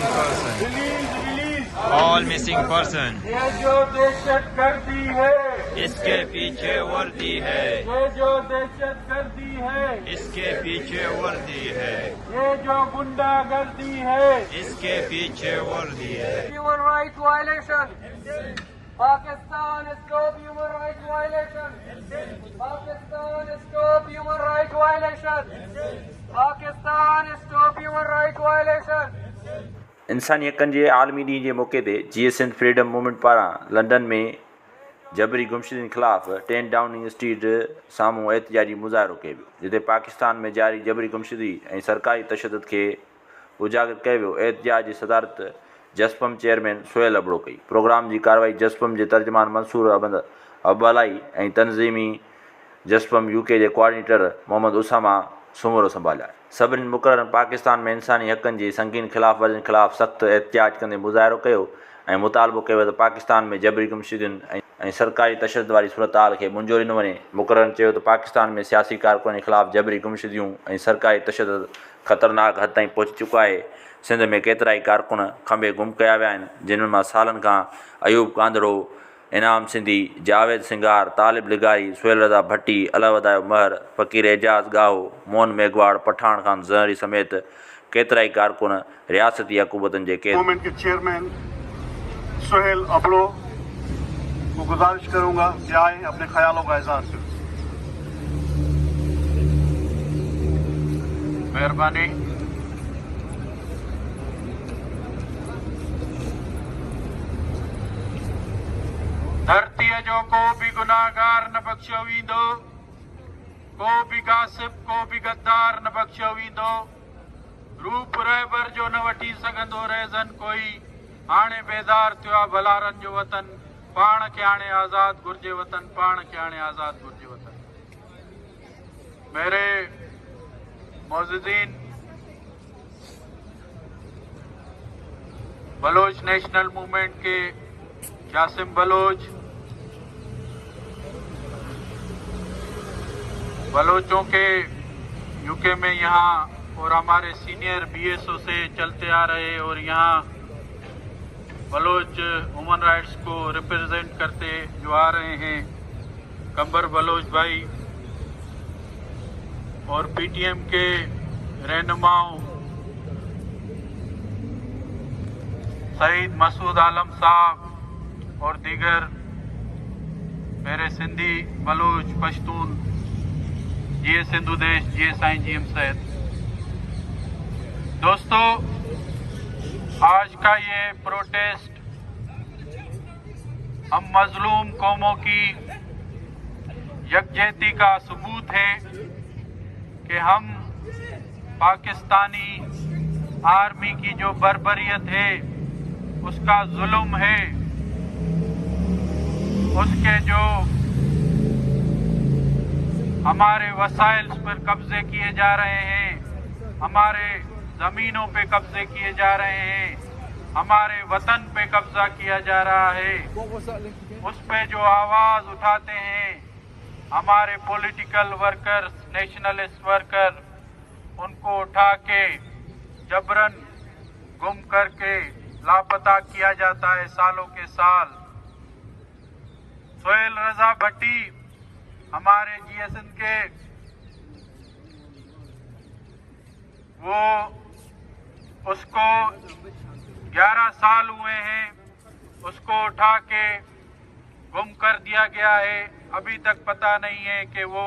missing person. Release. All missing person. یہ جو دہشت گردی ہے، اس کے پیچھے وردی ہے. یہ جو دہشت گردی ہے، اس کے پیچھے وردی ہے. یہ جو گنڈا گردی ہے، اس کے پیچھے وردی ہے. human rights violation. Pakistan stop human rights violation. Pakistan stop human rights violation. Pakistan stop human rights violation. انسانی حقनि जे आलमी ॾींहं जे मौक़े ते जीअं सिंध फ्रीडम मूवमेंट पारां लंडन में जबरी गुमशुदनि ख़िलाफ़ 10 डाउनिंग स्ट्रीट साम्हूं एहतिजाजी मुज़ाहिरो कयो वियो, जिते पाकिस्तान में जारी जबरी गुमशुदगी ऐं सरकारी तशदुद खे उजागर कयो वियो. एहतिजाज जी सदारत जसपम चेयरमैन सोहेल अबड़ो कई. प्रोग्राम जी कार्रवाई जसपम जे तर्जुमान मंसूर अहमद अब्बालाई ऐं तनज़ीमी जसपम यूके जे कोआर्डिनेटर मोहम्मद उसामा सुमरो संभालिया. सभिनी मुक़ररनि पाकिस्तान में इंसानी हक़नि जी संगीन ख़िलाफ़ वर्जियुनि ख़िलाफ़ सख़्तु एहतिजाज कंदे मुज़ाहिरो कयो ऐं मुतालबो कयो त पाकिस्तान में जबरी गुमशुदनि ऐं सरकारी तशदुद वारी सूरत हाल खे मुंझो ॾिनो वञे. मुक़ररनि चयो त पाकिस्तान में सियासी कारकुननि ख़िलाफ़ जबरी गुमशुदियूं ऐं सरकारी तशदुद ख़तरनाक हद ताईं पहुची चुको आहे. सिंध में केतिरा ई कारकुन खंबे गुम कया विया आहिनि, जिन्हनि मां सालनि खां अयूब कांदड़ो, इनाम सिंधी, जावेद सिंगार, तालिब लिगारी, सुहेल रज़ा भट्टी, अलवदायो महर, फ़कीर एजाज़ गाहो, मोहन मेघवाड़, पठान खान ज़हरी समेत केतिरा ई कारकुन रियासती हुकूमतनि जे कैद. मूवमेंट के चेयरमैन सोहेल अबड़ो को गुजारिश करूंगा कि आए अपने ख्यालों का इजहार करें. मेहरबानी. धरतीअ जो को बि गुनाहगार न बख़्शियो वेंदो, को बि गासिब, को बि गद्दार न बख़्शियो वेंदो. रूप रहबर जो न वठी सघंदो रहिज़न कोई. हाणे बेदार थियो आहे भलारनि जो वतन, पाण खे हाणे आज़ाद घुर्जे वतन, पाण खे हाणे आज़ाद घुर्जे वतन. मेरे मौजूदीन, बलोच नेशनल मूवमेंट के जासिम बलोच, बलोचों के यूके में यहाँ और हमारे सीनियर बीएसओ से चलते आ रहे और यहाँ बलोच ह्यूमन राइट्स को रिप्रेजेंट करते जो आ रहे हैं कंबर बलोच भाई और पीटीएम के रहनुमाओं शहीद मसूद आलम साहब और दीगर मेरे सिंधी बलोच पश्तून जिए सिंधु देश जिए साईं जी सैद. दोस्तों, आज का ये प्रोटेस्ट हम मजलूम कौमों की यकजहती का सबूत है कि हम पाकिस्तानी आर्मी की जो बर्बरियत है, उसका जुल्म है, उसके जो हमारे वसाइल पर कब्जे किए जा रहे हैं, हमारे ज़मीनों पे कब्जे किए जा रहे हैं, हमारे वतन पे कब्जा किया जा रहा है, उस पे जो आवाज़ उठाते हैं हमारे पॉलिटिकल वर्कर्स, नेशनलिस्ट वर्कर, उनको उठा के जबरन गुम करके लापता किया जाता है सालों के साल. सोहेल रज़ा भट्टी हमारे जीएसएन के, वो उसको 11 साल हुए हैं, उसको उठा के गुम कर दिया गया है. अभी तक पता नहीं है कि वो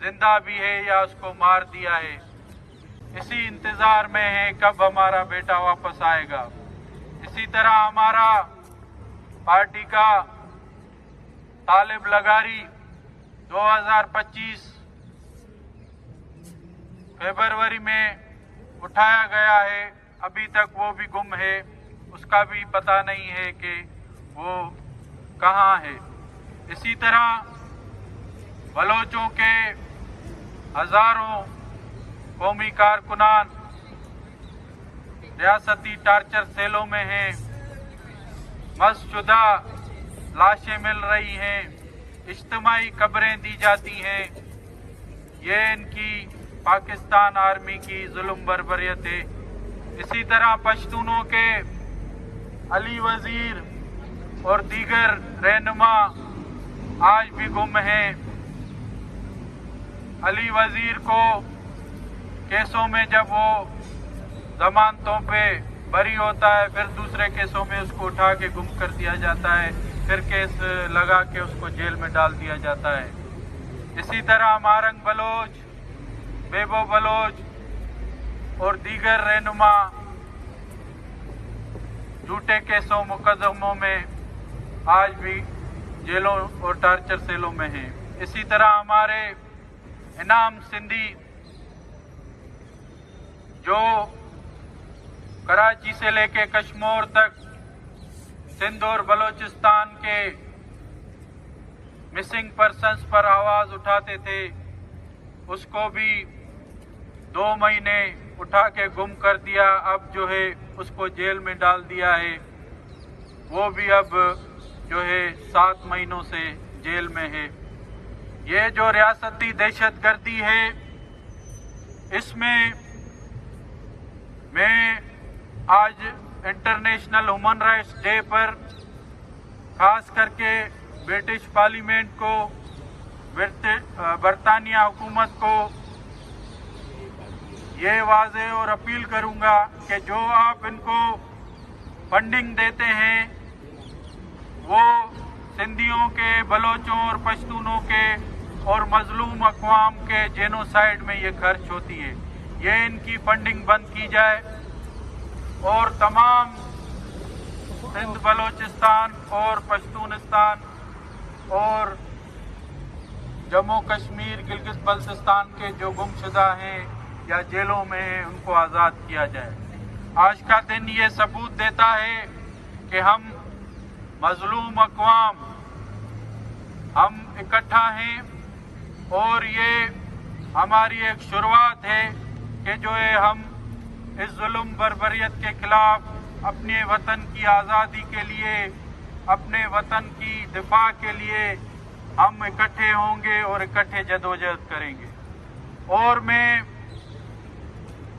जिंदा भी है या उसको मार दिया है. इसी इंतज़ार में है कब हमारा बेटा वापस आएगा. इसी तरह हमारा पार्टी का तालिब लगारी 2025 फरवरी में उठाया गया है, अभी तक वो भी गुम है. उसका भी पता नहीं है कि वो कहाँ है. इसी तरह बलोचों के हजारों कौमी कारकुनान रियासती टार्चर सेलों में हैं, मस्जुदा लाशें मिल रही हैं, इज्तिमाई कब्रें दी जाती हैं. ये इनकी पाकिस्तान आर्मी की जुल्म बर्बरियत है. اسی طرح پشتونوں کے علی وزیر اور دیگر رہنما آج بھی گم ہیں. علی وزیر کو کیسوں میں جب وہ ضمانتوں پہ بری ہوتا ہے پھر دوسرے کیسوں میں اس کو اٹھا کے گم کر دیا جاتا ہے, پھر کیس لگا کے اس کو جیل میں ڈال دیا جاتا ہے. اسی طرح مارنگ بلوچ, بیبو بلوچ اور دیگر رہنما جھوٹے کیسوں مقدموں میں آج بھی جیلوں اور ٹارچر سیلوں میں ہیں. اسی طرح ہمارے انعام سندھی جو کراچی سے لے کے کشمور تک سندھ اور بلوچستان کے مسنگ پرسنز پر آواز اٹھاتے تھے, اس کو بھی 2 مہینے اٹھا کے گم کر دیا. اب جو ہے اس کو جیل میں ڈال دیا ہے, وہ بھی اب جو ہے 7 مہینوں سے جیل میں ہے. یہ جو ریاستی دہشت گردی ہے, اس میں آج انٹرنیشنل ہیومن رائٹس ڈے پر خاص کر کے برٹش پارلیمنٹ کو, برطانیہ حکومت کو یہ واضح اور اپیل کروں گا کہ جو آپ ان کو فنڈنگ دیتے ہیں وہ سندھیوں کے, بلوچوں اور پشتونوں کے اور مظلوم اقوام کے جینوسائیڈ میں یہ خرچ ہوتی ہے. یہ ان کی فنڈنگ بند کی جائے اور تمام سندھ, بلوچستان اور پشتونستان اور جموں کشمیر, گلگت بلتستان کے جو گمشدہ ہیں یا جیلوں میں ہیں ان کو آزاد کیا جائے. آج کا دن یہ ثبوت دیتا ہے کہ ہم مظلوم اقوام ہم اکٹھا ہیں اور یہ ہماری ایک شروعات ہے کہ جو ہے ہم اس ظلم بربریت کے خلاف اپنے وطن کی آزادی کے لیے, اپنے وطن کی دفاع کے لیے ہم اکٹھے ہوں گے اور اکٹھے جدوجہد کریں گے. اور میں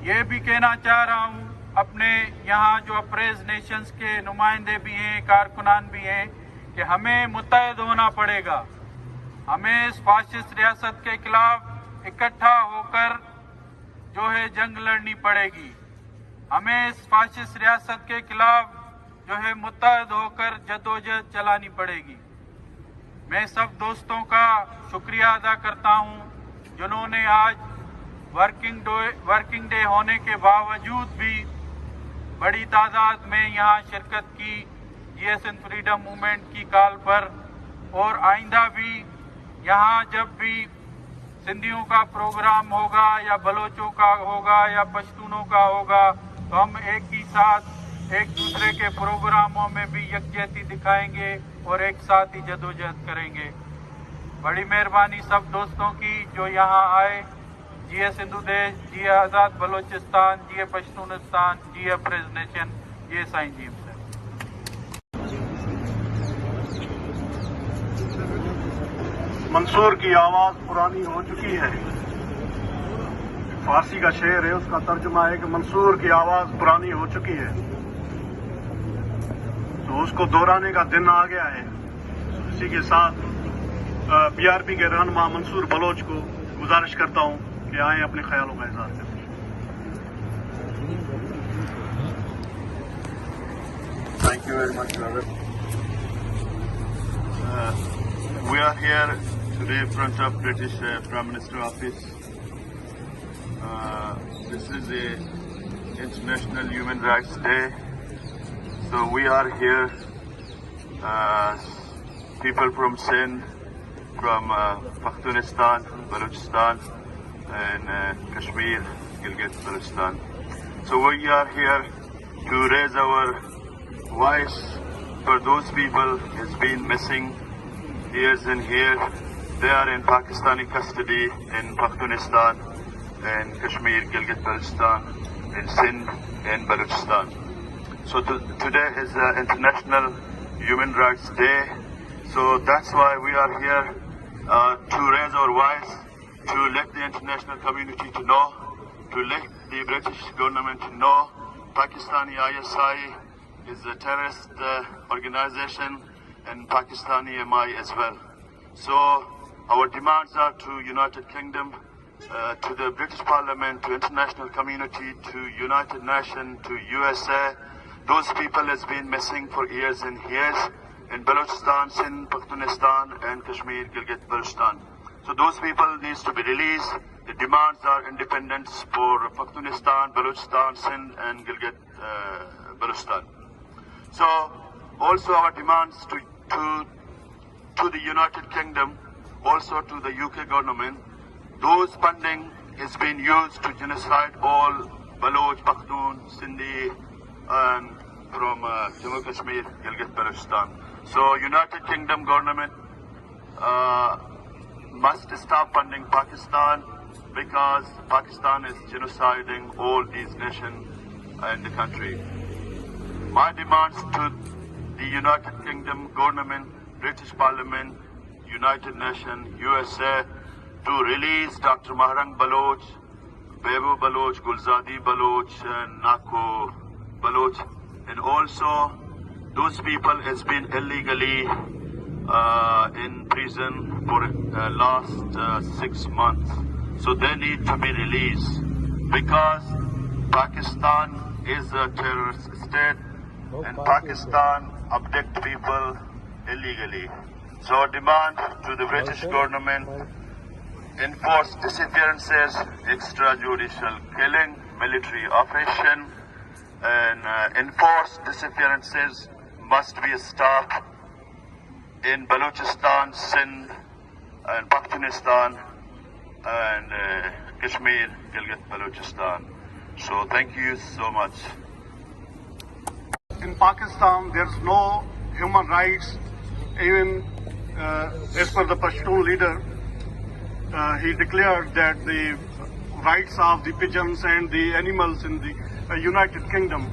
یہ بھی کہنا چاہ رہا ہوں اپنے یہاں جو اپریز نیشنز کے نمائندے بھی ہیں, کارکنان بھی ہیں, کہ ہمیں متحد ہونا پڑے گا. ہمیں اس فاشسٹ ریاست کے خلاف اکٹھا ہو کر جو ہے جنگ لڑنی پڑے گی. ہمیں اس فاشسٹ ریاست کے خلاف جو ہے متحد ہو کر جدوجہد چلانی پڑے گی. میں سب دوستوں کا شکریہ ادا کرتا ہوں جنہوں نے آج ورکنگ ڈے ہونے کے باوجود بھی بڑی تعداد میں یہاں شرکت کی جی ایس این فریڈم موومنٹ کی کال پر. اور آئندہ بھی یہاں جب بھی سندھیوں کا پروگرام ہوگا یا بلوچوں کا ہوگا یا پشتونوں کا ہوگا تو ہم ایک ہی ساتھ ایک دوسرے کے پروگراموں میں بھی یکجہتی دکھائیں گے اور ایک ساتھ ہی جدوجہد کریں گے. بڑی مہربانی سب دوستوں کی جو یہاں آئے. جی اے سندھو دیش, جی اے آزاد بلوچستان, جی اے پشتونستان, جی اے پریز نیشن, جی اے سائن جیم سے. منصور کی آواز پرانی ہو چکی ہے. فارسی کا شعر ہے, اس کا ترجمہ ہے کہ منصور کی آواز پرانی ہو چکی ہے, تو اس کو دہرانے کا دن آ گیا ہے. اسی کے ساتھ پی آر پی کے رہنما منصور بلوچ کو گزارش کرتا ہوں کہ آئیں اپنے خیالوں کا اظہار کریں. Thank you very much, brother. We are here today in front of British Prime Minister office. This is a International Human Rights Day. So we are here, people from Sindh, from Pakhtunistan, Balochistan, and Kashmir, Gilgit, Balochistan. So we are here to raise our voice for those people who has been missing years and years. They are in Pakistani custody in Pakhtunistan, in Kashmir, Gilgit, Balochistan, in Sindh, and Balochistan. So today is International Human Rights Day. So that's why we are here to raise our voice, to let the international community to know, to let the British government to know Pakistani ISI is a terrorist organization and Pakistani MI as well. So our demands are to United Kingdom, to the British Parliament, to international community, to United Nations, to USA. Those people has been missing for years and years in Balochistan, Sindh, Pakhtunistan and Kashmir, Gilgit-Baltistan. So those people needs to be released. The demands are independence for Pakhtunistan, Balochistan, Sindh and Gilgit-Baltistan. So also our demands to the United Kingdom, also to the UK government, those funding is being used to genocide all Baloch, Pakhtun, Sindhi and from Jammu Kashmir, Gilgit-Baltistan. So United Kingdom government must stop funding Pakistan because Pakistan is genociding all these nations in the country. My demands to the United Kingdom government, British Parliament, United Nations, USA to release Dr. Mahrang Baloch, Bebu Baloch, Gulzadi Baloch, and Nako Baloch, and also those people has been illegally in prison for last 6 months. So they need to be released because Pakistan is a terrorist state and Pakistan abduct people illegally. So demand to the British government enforce disappearances, extrajudicial killing, military operation, and enforced disappearances must be stopped in Balochistan, Sindh, and Pakhtunistan, and Kashmir, Gilgit-Balochistan. So thank you so much. In Pakistan, there's no human rights. Even as per the Pashtun leader, he declared that the rights of the pigeons and the animals in the United Kingdom,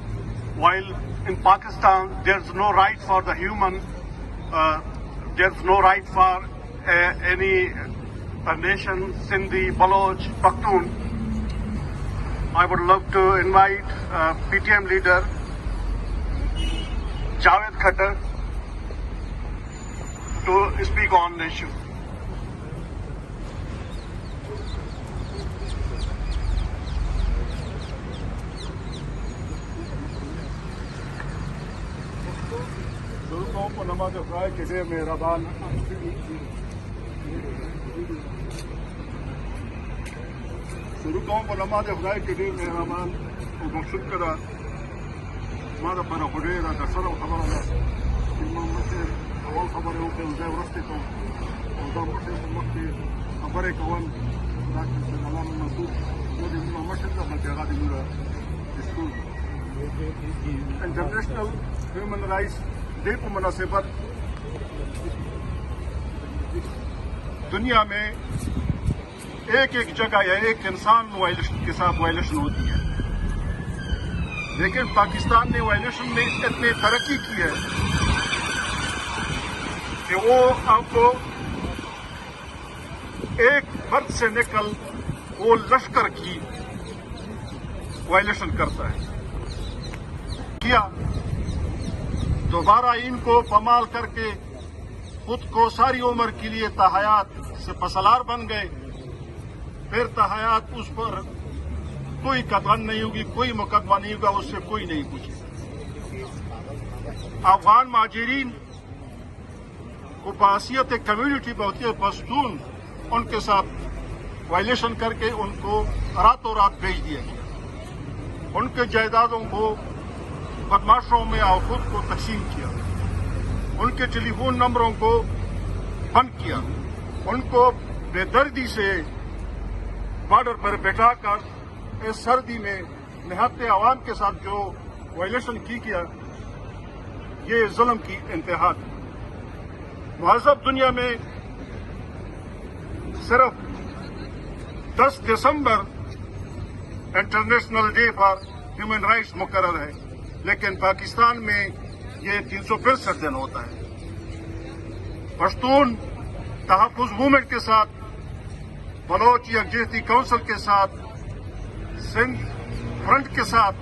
while in Pakistan there's no right for the human, there's no right for any nation, Sindhi, Baloch, Pakhtun. I would love to invite PTM leader Javed Khattar to speak on the issue. शुरू को नमाज खुदाई के ढेर मेहरबान और मकसूद करा मारा पर खुदे रा दसरा खबर है कि मोहम्मद से अवल खबर है कि उसे रस्ते तो उधर से वक्त खबर है कौन डॉक्टर से नलाम मसूद वो दिन मोहम्मद से का जगह दी मुरा school international human rights day पर मुनासिबत दुनिया में एक एक जगह या एक इंसान के साथ वायलेशन होती है, लेकिन पाकिस्तान ने वायलेशन में इतनी तरक्की की है कि वो आपको एक फर्द से निकल वो लश्कर की वायलेशन करता है। किया दोबारा इनको पमाल करके खुद को सारी उम्र के लिए तहयात से पसलार बन गए, फिर तहयात उस पर कोई कदम नहीं होगी, कोई मुकदमा नहीं होगा, उससे कोई नहीं पूछे। अफगान महाजिरीन को बासियत कम्युनिटी बहुत पश्तून उनके साथ वायलेशन करके उनको रातों रात भेज दिया गया, उनके जायदादों को बदमाशों में और खुद को तकसीम किया, उनके टेलीफोन नंबरों को बंद किया, उनको बेदर्दी से बॉर्डर पर बैठाकर इस सर्दी में निहत्ते आवाम के साथ जो वायलेशन की किया, ये जुल्म की इंतहा थी। महज़ब दुनिया में सिर्फ 10 दिसंबर international day for human rights मुकर्रर है, लेकिन पाकिस्तान में ये 365 दिन होता है। पश्तून तहफ़्फ़ुज़ मूवमेंट के साथ, बलोच यकजहती काउंसिल के साथ, सिंध फ्रंट के साथ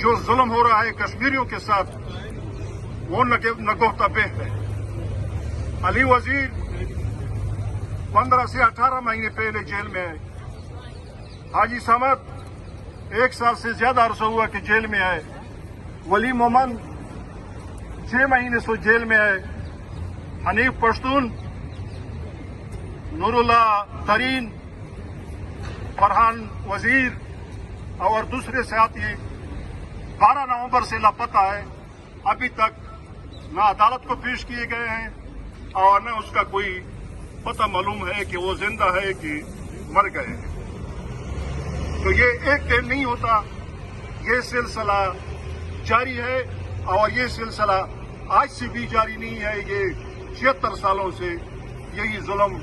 जो जुल्म हो रहा है कश्मीरियों के साथ वो नगोहता बेह है। अली वजीर 15 से 18 महीने पहले जेल में आए। हाजी समद 1 साल से ज्यादा अरसा हुआ कि जेल में आए। वली मोमन 6 महीने से जेल में आए। हनीफ पश्तून, नूरुल्लाह तरीन, फरहान वजीर और दूसरे साथी 12 नवंबर से लापता है। अभी तक न अदालत को पेश किए गए हैं और न उसका कोई पता मालूम है कि वो जिंदा है कि मर गए हैं। तो ये एक दिन नहीं होता, ये सिलसिला जारी है और ये सिलसिला आज से भी जारी नहीं है। ये 76 सालों से यही जुल्म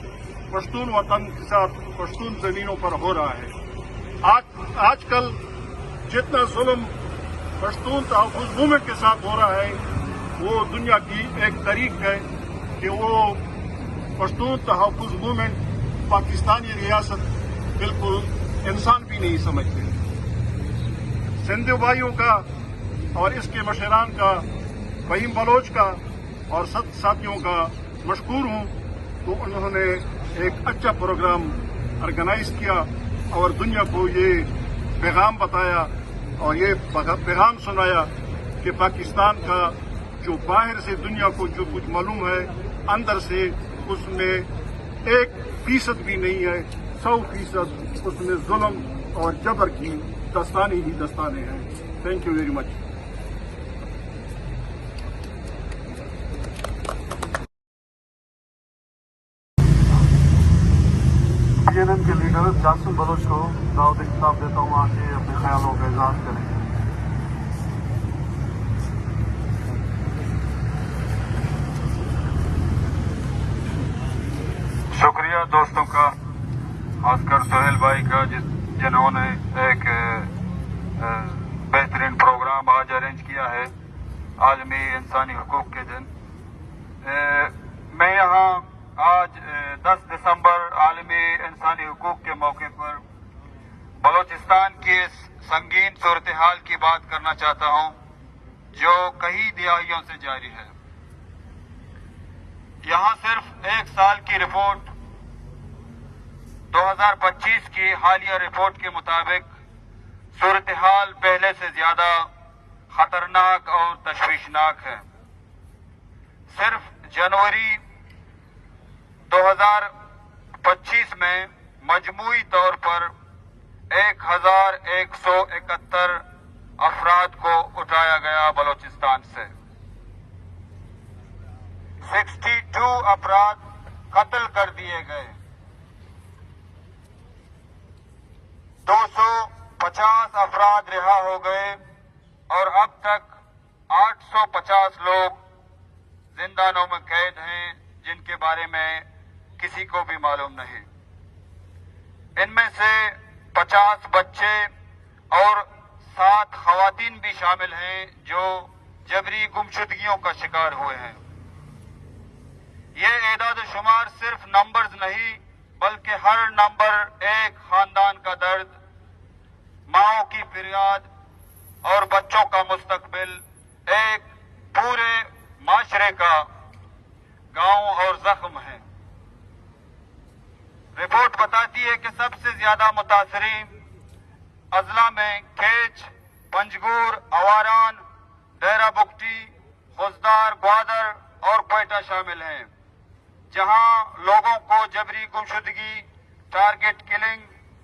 पश्तून वतन के साथ पश्तून जमीनों पर हो रहा है। आजकल जितना जुल्म पश्तून तहफ़्फ़ुज़ मूवमेंट के साथ हो रहा है वो दुनिया की एक तारीख है कि वो पश्तून तहफ़्फ़ुज़ मूवमेंट पाकिस्तानी रियासत बिल्कुल इंसान भी नहीं समझते। सिंध भाइयों का और इसके मशरान का, फहीम बलोच का और साथियों का मशकूर हूं। तो उन्होंने एक अच्छा प्रोग्राम ऑर्गेनाइज किया और दुनिया को ये पैगाम बताया और ये पैगाम सुनाया कि पाकिस्तान का जो बाहर से दुनिया को जो कुछ मालूम है, अंदर से उसमें 1% भी नहीं है। 100% उसमें जुल्म और जबर की दस्ताने ही दस्ताने हैं। Thank you very much. PNM के लीडर जासिम बलोच को दावत खिताब देता हूँ, आके अपने ख्यालों का इजहार करें। शुक्रिया दोस्तों का, खासकर सोहेल भाई का जिन्होंने एक बेहतरीन प्रोग्राम आज अरेंज किया है आलमी इंसानी हुकूक के दिन। मैं यहाँ आज 10 दिसंबर आलमी इंसानी हुकूक के मौके पर बलोचिस्तान की इस संगीन सूरत हाल की बात करना चाहता हूँ जो कई दिहाइयों से जारी है। यहाँ सिर्फ 1 साल की रिपोर्ट 2025 की हालिया रिपोर्ट के मुताबिक सूरत हाल पहले से ज्यादा खतरनाक और तशवीशनाक है। सिर्फ जनवरी 2025 में मजमूई तौर पर 1171 अफराद को उठाया गया बलोचिस्तान से। 62 अफराद कत्ल कर दिए गए। 250 अफराद रिहा हो गए और अब तक 850 लोग जिंदानों में कैद हैं जिनके बारे में किसी को भी मालूम नहीं। इनमें से 50 बच्चे और 7 खवातीन भी शामिल हैं जो जबरी गुमशुदगियों का शिकार हुए हैं। ये एदाद शुमार सिर्फ नंबर्स नहीं बल्कि हर नंबर एक खानदान का दर्द, माओं की फरियाद और बच्चों का मुस्तकबिल, एक पूरे माशरे का गांव और जख्म है। रिपोर्ट बताती है कि सबसे ज्यादा मुतासरीन अजला में केच, पंजगूर, अवारान, डेरा बुगटी, खुजदार, ग्वादर और क्वेटा शामिल हैं, जहां लोगों को जबरी गुमशुदगी, टारगेट किलिंग,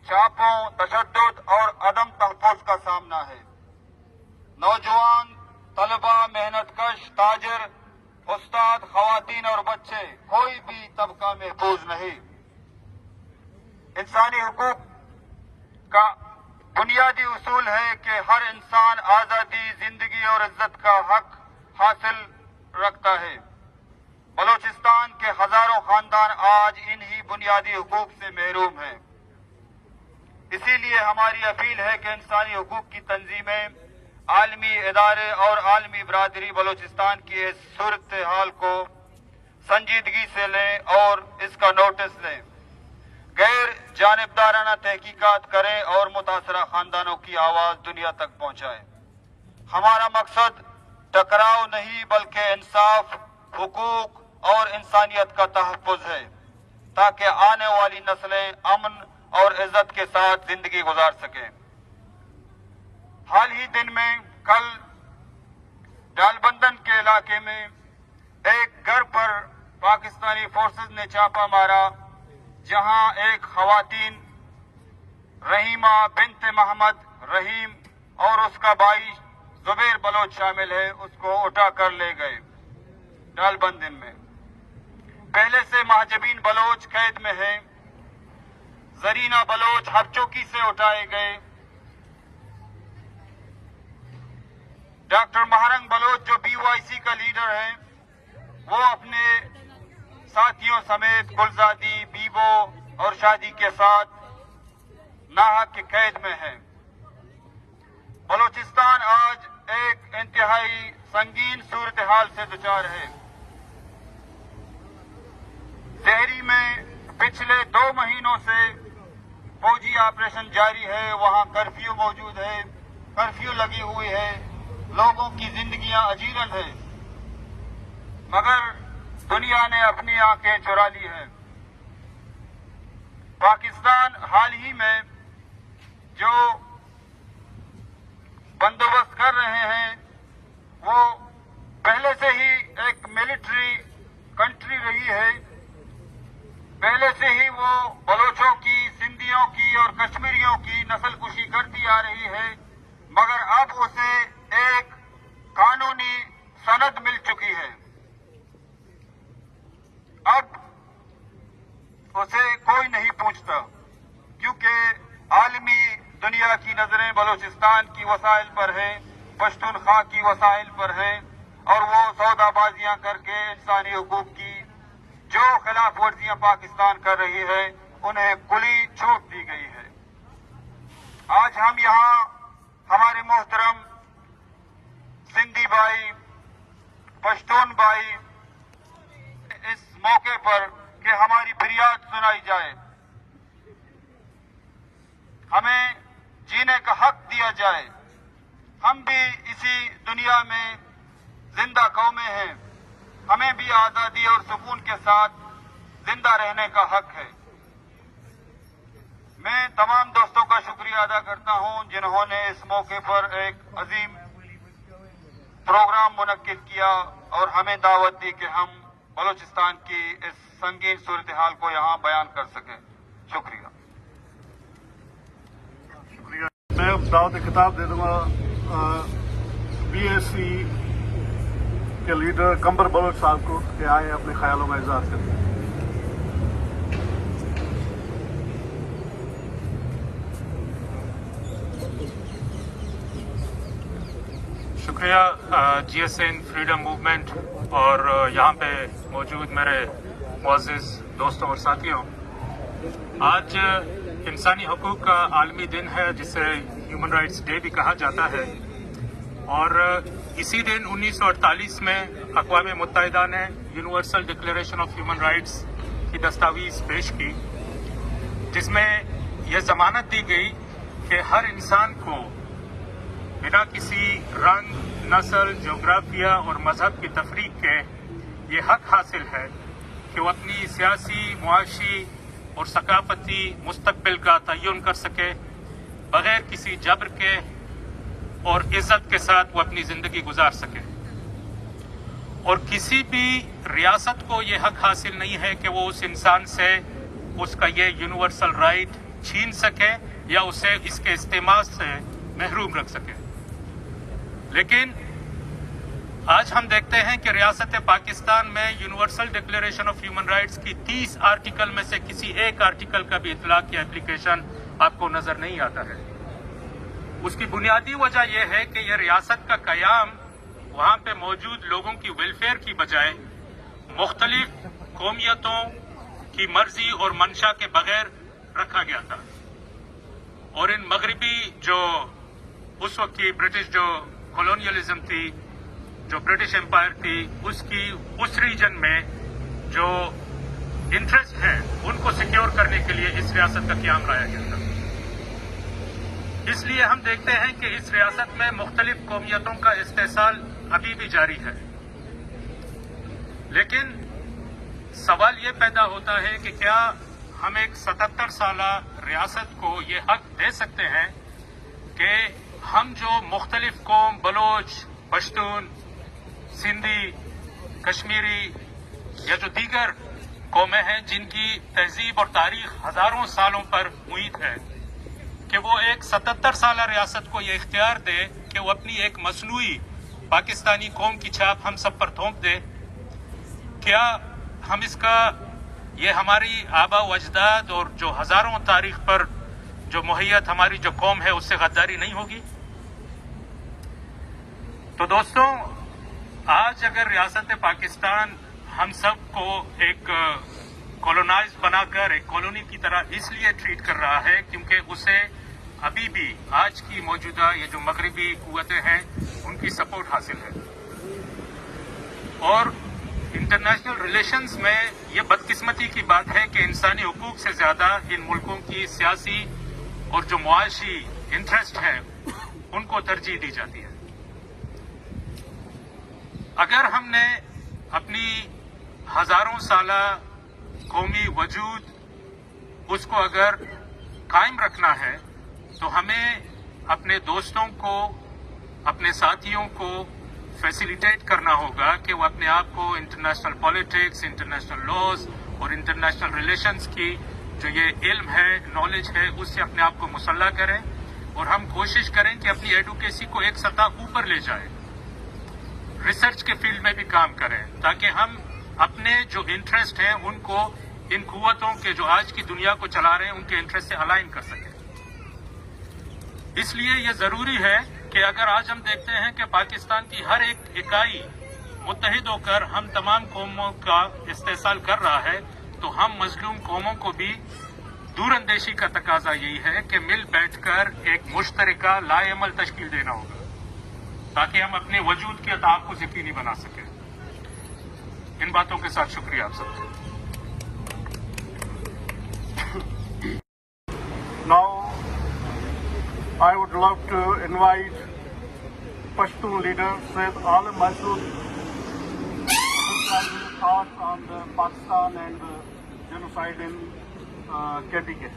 छापों, तशद्दुद और अदम तहफ़्फ़ुज़ का सामना है। नौजवान, तलबा, मेहनतकश, ताजर, उस्ताद, खवातीन और बच्चे, कोई भी तबका महफूज नहीं। इंसानी हुकूक का बुनियादी उसूल है कि हर इंसान आजादी, जिंदगी और इज्जत का हक हासिल रखता है। बलोचिस्तान के हजारों खानदान आज इन्हीं बुनियादी हुकूक से महरूम हैं। इसीलिए हमारी अपील है कि इंसानी हुकूक की तंजीमें, आलमी इदारे और आलमी बरादरी बलोचिस्तान की इस सूरत हाल को संजीदगी से लें और इसका नोटिस लें, गैर जानिबदाराना तहकीकात करें और मुतासरा खानदानों की आवाज दुनिया तक पहुंचाएं। हमारा मकसद टकराव नहीं बल्कि इंसाफ, हुकूक और इंसानियत का तहफ़्फ़ुज़ है ताकि आने वाली नस्लें अमन और इज्जत के साथ जिंदगी गुजार सकें। हाल ही दिन में कल डालबंदन के इलाके में एक घर पर पाकिस्तानी फोर्सेस ने छापा मारा, जहां एक खवातीन रहीमा बिन्त मोहम्मद रहीम और उसका भाई जुबैर बलोच शामिल है, उसको उठा कर ले गए डालबंदन में। पहले से महजबीन बलोच कैद में है। जरीना बलोच हबचौकी से उठाए गए। डॉक्टर महरंग बलोच जो BYC का लीडर है, वो अपने साथियों समेत गुलजादी, बीबो और शादी के साथ नाहक की कैद में है। बलूचिस्तान आज एक इंतहाई संगीन सूरत हाल से दुचार है। शहरी में पिछले 2 महीनों से फौजी ऑपरेशन जारी है। वहां कर्फ्यू मौजूद है, कर्फ्यू लगी हुई है, लोगों की जिंदगियां अजीरन है, मगर दुनिया ने अपनी आंखें चुरा ली हैं। पाकिस्तान हाल ही में जो बंदोबस्त कर रहे हैं वो पहले से ही एक मिलिट्री कंट्री रही है। पहले से ही वो बलोचों की, सिंधियों की और कश्मीरियों की नस्लकुशी करती आ रही है, मगर अब उसे एक कानूनी सनद मिल चुकी है। अब उसे कोई नहीं पूछता, क्योंकि आलमी दुनिया की नजरें बलूचिस्तान की वसाइल पर है, पश्तूनख्वा की वसाइल पर है, और वो सौदाबाजियां करके इंसानी हुकूक की जो खिलाफ वर्जियां पाकिस्तान कर रही है उन्हें खुली छूट दी गई है। आज हम यहाँ हमारे मोहतरम सिंधी भाई, पश्तून भाई इस मौके पर कि हमारी फरियाद सुनाई जाए, हमें जीने का हक दिया जाए। हम भी इसी दुनिया में जिंदा कौमें हैं, हमें भी आज़ादी और सुकून के साथ जिंदा रहने का हक है। मैं तमाम दोस्तों का शुक्रिया अदा करता हूं जिन्होंने इस मौके पर एक अजीम प्रोग्राम मुनक्किद किया और हमें दावत दी कि हम बलूचिस्तान की इस संगीन सूरत हाल को यहाँ बयान कर सकें। शुक्रिया। मैं अब दावत खिताब दे दूंगा BSC के लीडर कंबर बलोच साहब को कि आए अपने ख्यालों में इज़हार करें। शुक्रिया GSN फ्रीडम मूवमेंट और यहाँ पे मौजूद मेरे मुअज़्ज़िज़ दोस्तों और साथियों। आज इंसानी हकूक़ का आलमी दिन है जिसे ह्यूमन राइट्स डे भी कहा जाता है, और इसी दिन 1948 में अक़वाम मुत्तहिदा ने universal declaration of human rights की दस्तावेज़ पेश की, जिसमें यह ज़मानत दी गई कि हर इंसान को बिना किसी रंग, नस्ल, जोग्राफिया और मजहब की तफरीक के ये हक हासिल है कि वो अपनी सियासी, मुआशी और सकाफती मुस्तकबिल का तयन कर सके बगैर किसी जबर के और इज्जत के साथ वो अपनी ज़िंदगी गुजार सके। और किसी भी रियासत को ये हक हासिल नहीं है कि वो उस इंसान से उसका ये यूनिवर्सल राइट छीन सके या उसे इसके इस्तेमाल से महरूम रख सके। लेकिन आज हम देखते हैं कि रियासत पाकिस्तान में universal declaration of human rights की 30 आर्टिकल में से किसी एक आर्टिकल का भी इतलाक या एप्लीकेशन आपको नजर नहीं आता है। उसकी बुनियादी वजह यह है कि यह रियासत का कयाम वहां पे मौजूद लोगों की वेलफेयर की बजाय मुख्तलिफ कौमियतों की मर्जी और मंशा के बगैर रखा गया था। और इन मगरबी जो उस वक्त की ब्रिटिश जो कॉलोनियलिज्म थी, जो ब्रिटिश एम्पायर थी, उसकी उस रीजन में जो इंटरेस्ट है उनको सिक्योर करने के लिए इस रियासत का क़याम लाया गया था। اس لیے ہم دیکھتے ہیں کہ اس ریاست میں مختلف قومیتوں کا استحصال ابھی بھی جاری ہے، لیکن سوال یہ پیدا ہوتا ہے کہ کیا ہم ایک 77 سالہ ریاست کو یہ حق دے سکتے ہیں کہ ہم جو مختلف قوم بلوچ، پشتون، سندھی، کشمیری یا جو دیگر قومیں ہیں جن کی تہذیب اور تاریخ ہزاروں سالوں پر محیط ہے، کہ وہ ایک 77 سالہ ریاست کو یہ اختیار دے کہ وہ اپنی ایک مصنوعی پاکستانی قوم کی چھاپ ہم سب پر تھوپ دے؟ کیا ہم اس کا یہ ہماری آبا و اجداد اور جو ہزاروں تاریخ پر جو محیط ہماری جو قوم ہے اس سے غداری نہیں ہوگی؟ تو دوستوں، آج اگر ریاست پاکستان ہم سب کو ایک کولونائز بنا کر ایک کالونی کی طرح اس لیے ٹریٹ کر رہا ہے کیونکہ اسے ابھی بھی آج کی موجودہ یہ جو مغربی قوتیں ہیں ان کی سپورٹ حاصل ہے، اور انٹرنیشنل ریلیشنز میں یہ بدقسمتی کی بات ہے کہ انسانی حقوق سے زیادہ ان ملکوں کی سیاسی اور جو معاشی انٹرسٹ ہے ان کو ترجیح دی جاتی ہے۔ اگر ہم نے اپنی ہزاروں سالہ قومی وجود اس کو اگر قائم رکھنا ہے تو ہمیں اپنے دوستوں کو، اپنے ساتھیوں کو فیسیلیٹیٹ کرنا ہوگا کہ وہ اپنے آپ کو انٹرنیشنل پالیٹکس، انٹرنیشنل لاز اور انٹرنیشنل ریلیشنز کی جو یہ علم ہے، نالج ہے، اس سے اپنے آپ کو مسلح کریں، اور ہم کوشش کریں کہ اپنی ایڈوکیسی کو ایک سطح اوپر لے جائیں، ریسرچ کے فیلڈ میں بھی کام کریں، تاکہ ہم اپنے جو انٹرسٹ ہیں ان کو ان قوتوں کے جو آج کی دنیا کو چلا رہے ہیں ان کے انٹرسٹ سے الائن کر سکیں۔ اس لیے یہ ضروری ہے کہ اگر آج ہم دیکھتے ہیں کہ پاکستان کی ہر ایک اکائی متحد ہو کر ہم تمام قوموں کا استحصال کر رہا ہے، تو ہم مظلوم قوموں کو بھی دور اندیشی کا تقاضا یہی ہے کہ مل بیٹھ کر ایک مشترکہ لائے عمل تشکیل دینا ہوگا تاکہ ہم اپنے وجود کے تحفظ کو یقینی بنا سکیں۔ ان باتوں کے ساتھ شکریہ آپ سب کا۔ Now, I would love to invite Pashtun leader Syed Alam Masood to talk on the Pakistan and the genocide in KPK.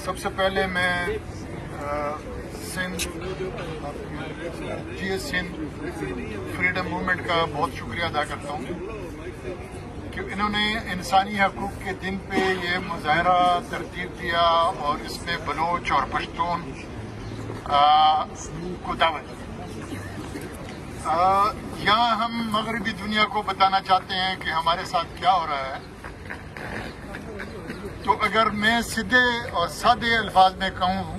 سب سے پہلے میں سندھ جی ایس سندھ فریڈم موومنٹ کا بہت شکریہ ادا کرتا ہوں کہ انہوں نے انسانی حقوق کے دن پہ یہ مظاہرہ ترتیب دیا اور اس میں بلوچ اور پشتون کو دعوت دی۔ یہاں ہم مغربی دنیا کو بتانا چاہتے ہیں کہ ہمارے ساتھ کیا ہو رہا ہے، تو اگر میں سیدھے اور سادے الفاظ میں کہوں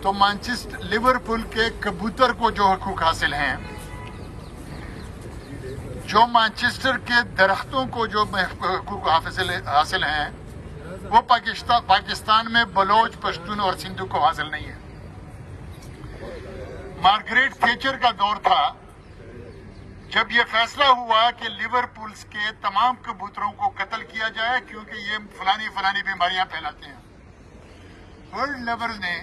تو مانچسٹر لیورپول کے کبوتر کو جو حقوق حاصل ہیں، جو مانچسٹر کے درختوں کو جو حقوق حاصل ہیں، وہ پاکستان میں بلوچ، پشتون اور سندھو کو حاصل نہیں ہے۔ مارگریٹ تھیچر کا دور تھا جب یہ فیصلہ ہوا کہ لیورپولز کے تمام کبوتروں کو قتل کیا جائے کیونکہ یہ فلانی بیماریاں پھیلاتے ہیں۔ ورلڈ لیورز نے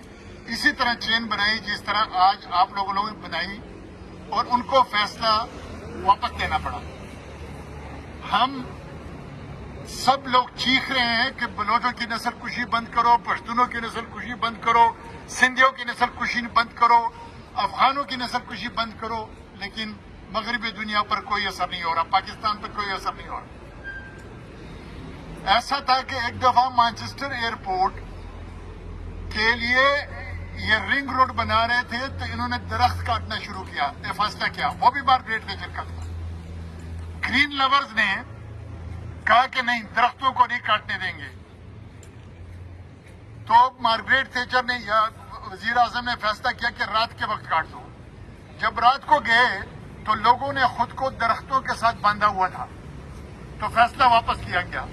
اسی طرح چین بنائی جس طرح آج آپ لوگوں نے بنائی، اور ان کو فیصلہ واپس دینا پڑا۔ ہم سب لوگ چیخ رہے ہیں کہ بلوچوں کی نسل کشی بند کرو، پشتونوں کی نسل کشی بند کرو، سندھیوں کی نسل کشی بند کرو، افغانوں کی نسل کشی بند کرو، لیکن مغربی دنیا پر کوئی اثر نہیں ہو رہا، پاکستان پر کوئی اثر نہیں ہو رہا۔ ایسا تھا کہ ایک دفعہ مانچسٹر ایئرپورٹ کے لیے یہ رنگ روڈ بنا رہے تھے تو انہوں نے درخت کاٹنا شروع کیا، فیصلہ کیا، وہ بھی مارگریٹ تھیچر کا تھا۔ گرین لورز نے کہا کہ نہیں، درختوں کو نہیں کاٹنے دیں گے، تو مارگریٹ تھیچر نے یا وزیر اعظم نے فیصلہ کیا کہ رات کے وقت کاٹ دو۔ جب رات کو گئے تو لوگوں نے خود کو درختوں کے ساتھ باندھا ہوا تھا، تو فیصلہ واپس لیا گیا۔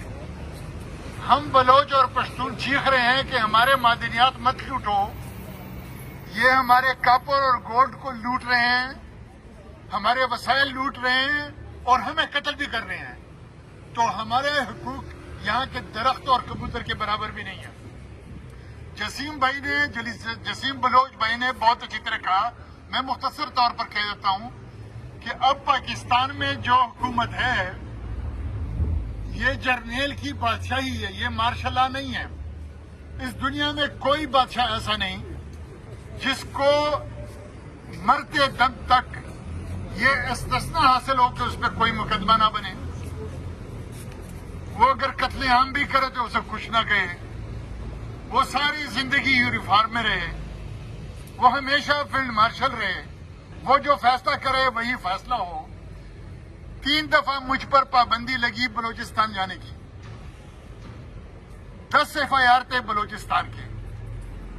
ہم بلوچ اور پشتون چیخ رہے ہیں کہ ہمارے معدنیات مت لوٹو، ये हमारे कॉपर और गोल्ड को लूट रहे हैं, हमारे वसाइल लूट रहे हैं और हमें कत्ल भी कर रहे हैं। तो हमारे हुकूक यहाँ के दरख्त और कबूतर के बराबर भी नहीं है। जसीम बलोच भाई ने बहुत अच्छी तरह कहा, मैं मुख्तसर तौर पर कह देता हूँ कि अब पाकिस्तान में जो हुकूमत है ये जर्नेल की बादशाही है, ये मार्शल लॉ नहीं है। इस दुनिया में कोई बादशाह ऐसा नहीं जिसको मरते दम तक ये इस्तिस्ना हासिल हो कि उस पर कोई मुकदमा ना बने। वो अगर कत्ले आम भी करे तो उसे कुछ ना कहे, वो सारी जिंदगी यूनिफॉर्म में रहे, वो हमेशा फील्ड मार्शल रहे, वो जो फैसला करे वही फैसला हो। 3 दफा मुझ पर पाबंदी लगी बलूचिस्तान जाने की, 10 FIR थे बलूचिस्तान के,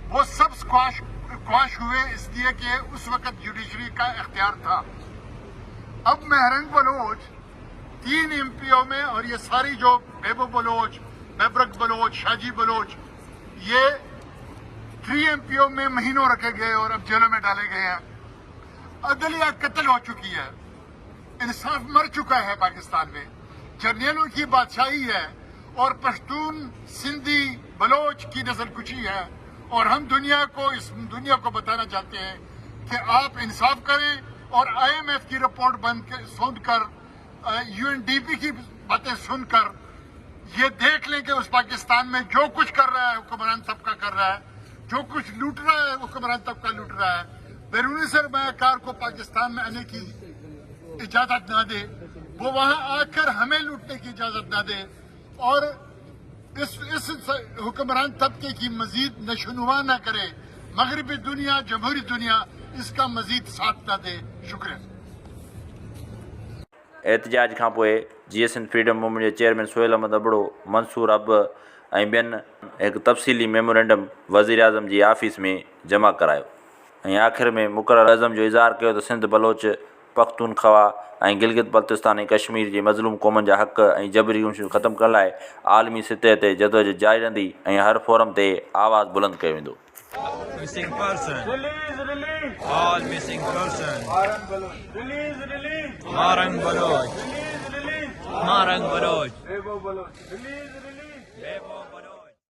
वो सब स्क्वाश हुए इसलिए कि उस वक्त जुडिशरी का इख्तियार था। अब महरंग बलोच 3 MPO में, और ये सारी जो बेबो बलोच, बेबरक बलोच, शाजी बलोच, ये 3 MPO में महीनों रखे गए और अब जेलों में डाले गए हैं। अदलिया कत्ल हो चुकी है, इंसाफ मर चुका है पाकिस्तान में, जर्नलों की बादशाही है और पश्तून, सिंधी, बलोच की नस्लकुशी है। और हम इस दुनिया को बताना चाहते हैं कि आप इंसाफ करें और IMF की रिपोर्ट सुनकर, UNDP की बातें सुनकर ये देख लें कि उस पाकिस्तान में जो कुछ कर रहा है हुक्मरान तबका कर रहा है, जो कुछ लूट रहा है हुक्मरान तबका लूट रहा है। बैरूनी सरमायाकार को पाकिस्तान में आने की इजाजत ना दे, वो वहां आकर हमें लूटने की इजाजत ना दे और इस हुक्मरान तबके की मजीद नशोनुमा न करे। मगरबी दुनिया, जमहूरी दुनिया इसका मजीद साथ न दे। शुक्रिया। एहतजाज खां पोइ GSN फ्रीडम मूवमेंट जे चेयरमैन सोहेल अहमद अबड़ो, मंसूर अब ऐं ॿियनि हिकु तफ़सीली मेमोरेंडम वज़ीर आज़म जी ऑफिस में जमा करायो ऐं आख़िर में मुक़ररु अज़म जो इज़हार कयो त सिंध, बलोच, पख्तूनख्वा ऐं गिलगित बल्तिस्तान ऐं कश्मीर जे मज़लूम क़ौमनि जा हक़ ऐं जबरी गुमशूं ख़तमु करण लाइ आलमी सतह ते जदोजहद जारी रहंदी ऐं हर फोरम ते आवाज़ बुलंद कयो वेंदो। Missing person. All missing person. Marang Baloch. Marang Baloch. Bebo Baloch.